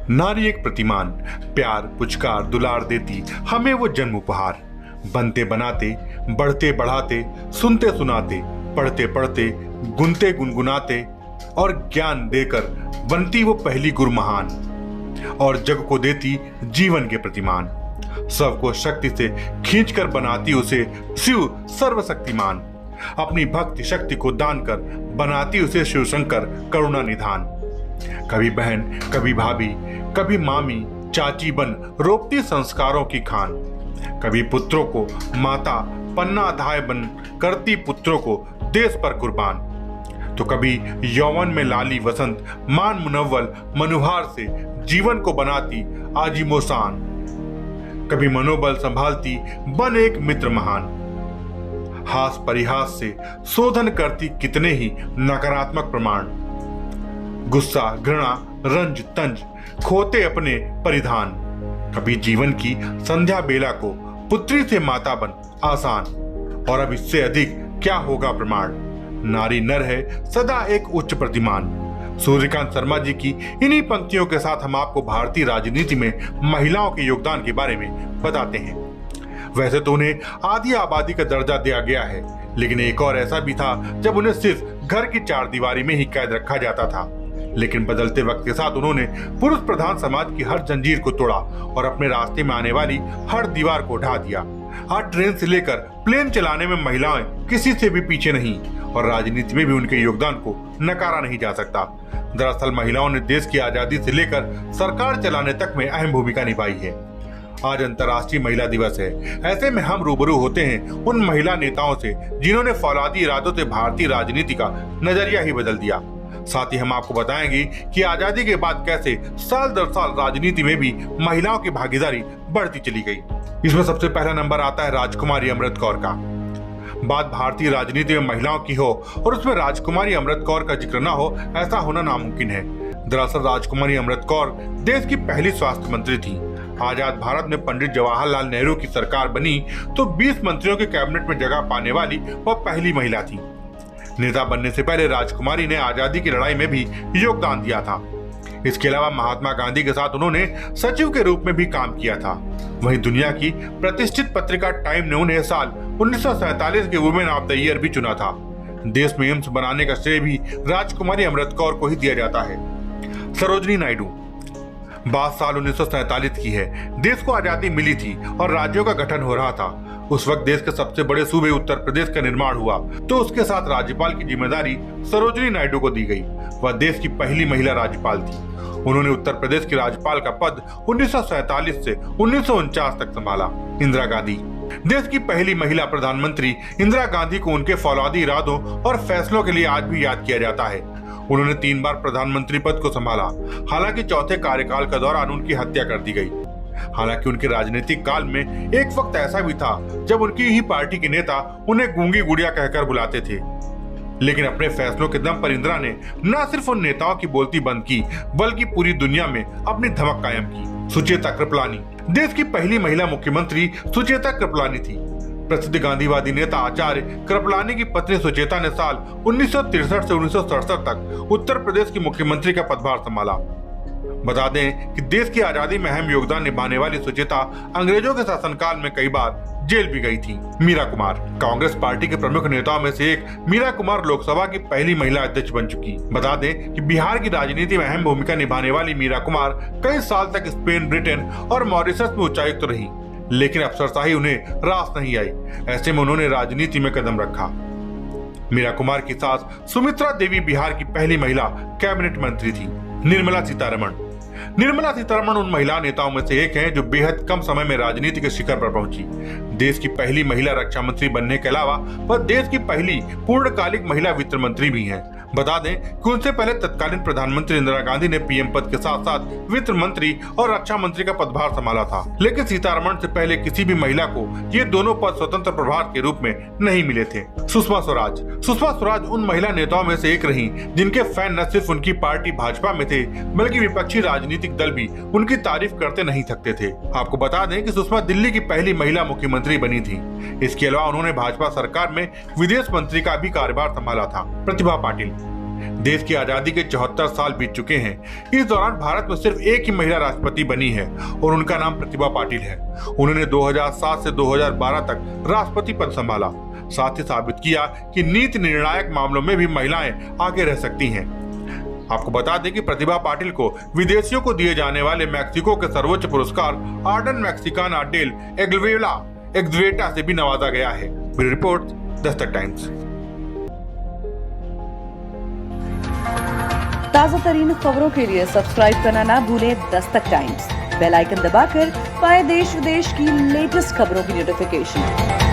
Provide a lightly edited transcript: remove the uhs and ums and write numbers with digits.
नारी एक प्रतिमान, प्यार पुचकार दुलार देती हमें वो जन्म उपहार। बनते बनाते, बढ़ते बढ़ाते, सुनते सुनाते, पढ़ते पढ़ते, गुनते गुनगुनाते और ज्ञान देकर बनती वो पहली गुरु महान, और जग को देती जीवन के प्रतिमान। सबको शक्ति से खींचकर बनाती उसे शिव सर्वशक्तिमान। अपनी भक्ति शक्ति को दान कर बनाती उसे शिव शंकर करुणा निधान। कभी बहन, कभी भाभी, कभी मामी, चाची बन रोपती संस्कारों की खान। कभी पुत्रों को माता पन्ना अधाय बन करती पुत्रों को देश पर कुर्बान। तो कभी यौवन में लाली वसंत मान मुनव्वल मनुहार से जीवन को बनाती आजीमोसान। कभी मनोबल संभालती बन एक मित्र महान। हास परिहास से शोधन करती कितने ही नकारात्मक प्रमाण। गुस्सा घृणा रंज तंज खोते अपने परिधान। कभी जीवन की संध्या बेला को पुत्री से माता बन आसान। और अब इससे अधिक क्या होगा प्रमाण। नारी नर है सदा एक उच्च प्रतिमान। सूर्यकांत शर्मा जी की इन्हीं पंक्तियों के साथ हम आपको भारतीय राजनीति में महिलाओं के योगदान के बारे में बताते हैं। वैसे तो उन्हें आधी आबादी का दर्जा दिया गया है, लेकिन एक और ऐसा भी था जब उन्हें सिर्फ घर की चार दीवारी में ही कैद रखा जाता था। लेकिन बदलते वक्त के साथ उन्होंने पुरुष प्रधान समाज की हर जंजीर को तोड़ा और अपने रास्ते में आने वाली हर दीवार को ढा दिया। आज ट्रेन से लेकर प्लेन चलाने में महिलाएं किसी से भी पीछे नहीं, और राजनीति में भी उनके योगदान को नकारा नहीं जा सकता। दरअसल महिलाओं ने देश की आजादी से लेकर सरकार चलाने तक में अहम भूमिका निभाई है। आज अंतर्राष्ट्रीय महिला दिवस है। ऐसे में हम रूबरू होते हैं उन महिला नेताओं से जिन्होंने फौलादी इरादों से भारतीय राजनीति का नजरिया ही बदल दिया। साथ ही हम आपको बताएंगे कि आजादी के बाद कैसे साल दर साल राजनीति में भी महिलाओं की भागीदारी बढ़ती चली गई। इसमें सबसे पहला नंबर आता है राजकुमारी अमृत कौर का। बात भारतीय राजनीति में महिलाओं की हो और उसमें राजकुमारी अमृत कौर का जिक्र न हो, ऐसा होना नामुमकिन है। दरअसल राजकुमारी अमृत कौर देश की पहली स्वास्थ्य मंत्री थी। आजाद भारत में पंडित जवाहरलाल नेहरू की सरकार बनी तो 20 मंत्रियों के कैबिनेट में जगह पाने वाली वह पहली महिला थी। नेता बनने से पहले राजकुमारी ने आजादी की लड़ाई में भी योगदान दिया था। इसके अलावा महात्मा गांधी के साथ उन्होंने सचिव के रूप में भी काम किया था। वहीं दुनिया की प्रतिष्ठित पत्रिका टाइम ने उन्हें साल 1947 के वुमेन ऑफ द ईयर भी चुना था। देश में एम्स बनाने का श्रेय भी राजकुमारी अमृत कौर को ही दिया जाता है। सरोजनी नायडू। बात साल 1947 की है। देश को आजादी मिली थी और राज्यों का गठन हो रहा था। उस वक्त देश के सबसे बड़े सूबे उत्तर प्रदेश का निर्माण हुआ तो उसके साथ राज्यपाल की जिम्मेदारी सरोजनी नायडू को दी गई। वह देश की पहली महिला राज्यपाल थी। उन्होंने उत्तर प्रदेश के राज्यपाल का पद 1947 से 1949 तक संभाला। इंदिरा गांधी। देश की पहली महिला प्रधानमंत्री इंदिरा गांधी को उनके फौलादी इरादों और फैसलों के लिए आज भी याद किया जाता है। उन्होंने 3 बार प्रधानमंत्री पद को संभाला। हालांकि चौथे कार्यकाल के दौरान उनकी हत्या कर दी गई। हालांकि उनके राजनीतिक काल में एक वक्त ऐसा भी था जब उनकी ही पार्टी के नेता उन्हें गूंगी गुड़िया कहकर बुलाते थे। लेकिन अपने फैसलों के दम पर इंदिरा ने न सिर्फ उन नेताओं की बोलती बंद की, बल्कि पूरी दुनिया में अपनी धमक कायम की। सुचेता कृपलानी। देश की पहली महिला मुख्यमंत्री सुचेता कृपलानी थी। प्रसिद्ध गांधीवादी नेता आचार्य कृपलानी की पत्नी सुचेता ने साल 1963 से 1967 तक उत्तर प्रदेश की मुख्यमंत्री का पदभार संभाला। बता दें कि देश की आजादी में अहम योगदान निभाने वाली सुचेता अंग्रेजों के शासनकाल में कई बार जेल भी गई थी। मीरा कुमार। कांग्रेस पार्टी के प्रमुख नेताओं में से एक मीरा कुमार लोकसभा की पहली महिला अध्यक्ष बन चुकी। बता दें कि बिहार की राजनीति में अहम भूमिका निभाने वाली मीरा कुमार कई साल तक स्पेन, ब्रिटेन और मॉरिशस में उच्चायुक्त रही, लेकिन अफसरशाही उन्हें रास नहीं आई। ऐसे में उन्होंने राजनीति में कदम रखा। मीरा कुमार की सास सुमित्रा देवी बिहार की पहली महिला कैबिनेट मंत्री थी। निर्मला सीतारमण। निर्मला सीतारमण उन महिला नेताओं में से एक हैं जो बेहद कम समय में राजनीति के शिखर पर पहुंची। देश की पहली महिला रक्षा मंत्री बनने के अलावा वह देश की पहली पूर्णकालिक महिला वित्त मंत्री भी हैं। बता दें कि उनसे पहले तत्कालीन प्रधानमंत्री इंदिरा गांधी ने पीएम पद के साथ साथ वित्त मंत्री और रक्षा मंत्री का पदभार संभाला था। लेकिन सीतारमण से पहले किसी भी महिला को ये दोनों पद स्वतंत्र प्रभार के रूप में नहीं मिले थे। सुषमा स्वराज। सुषमा स्वराज उन महिला नेताओं में से एक रही जिनके फैन न सिर्फ उनकी पार्टी भाजपा में थे, बल्कि विपक्षी राजनीतिक दल भी उनकी तारीफ करते नहीं थकते थे। आपको बता दें कि सुषमा दिल्ली की पहली महिला मुख्यमंत्री बनी थी। इसके अलावा उन्होंने भाजपा सरकार में विदेश मंत्री का भी कार्यभार संभाला था। प्रतिभा पाटिल। देश की आजादी के 74 साल बीत चुके हैं। इस दौरान भारत में सिर्फ एक ही महिला राष्ट्रपति बनी है और उनका नाम प्रतिभा पाटिल है। उन्होंने 2007 से 2012 तक राष्ट्रपति पद संभाला। साथ ही साबित किया कि नीति निर्णायक मामलों में भी महिलाएं आगे रह सकती हैं। आपको बता दें कि प्रतिभा पाटिल को विदेशियों को दिए जाने वाले मैक्सिको के सर्वोच्च पुरस्कार आर्डन मैक्सिकाना डेल एग्वेटा से भी नवाजा गया है। Bureau report, Dastak times. ताजा तरीन खबरों के लिए सब्सक्राइब करना ना भूलें दस्तक टाइम्स। बेल आइकन दबाकर पाएं देश विदेश की लेटेस्ट खबरों की नोटिफिकेशन।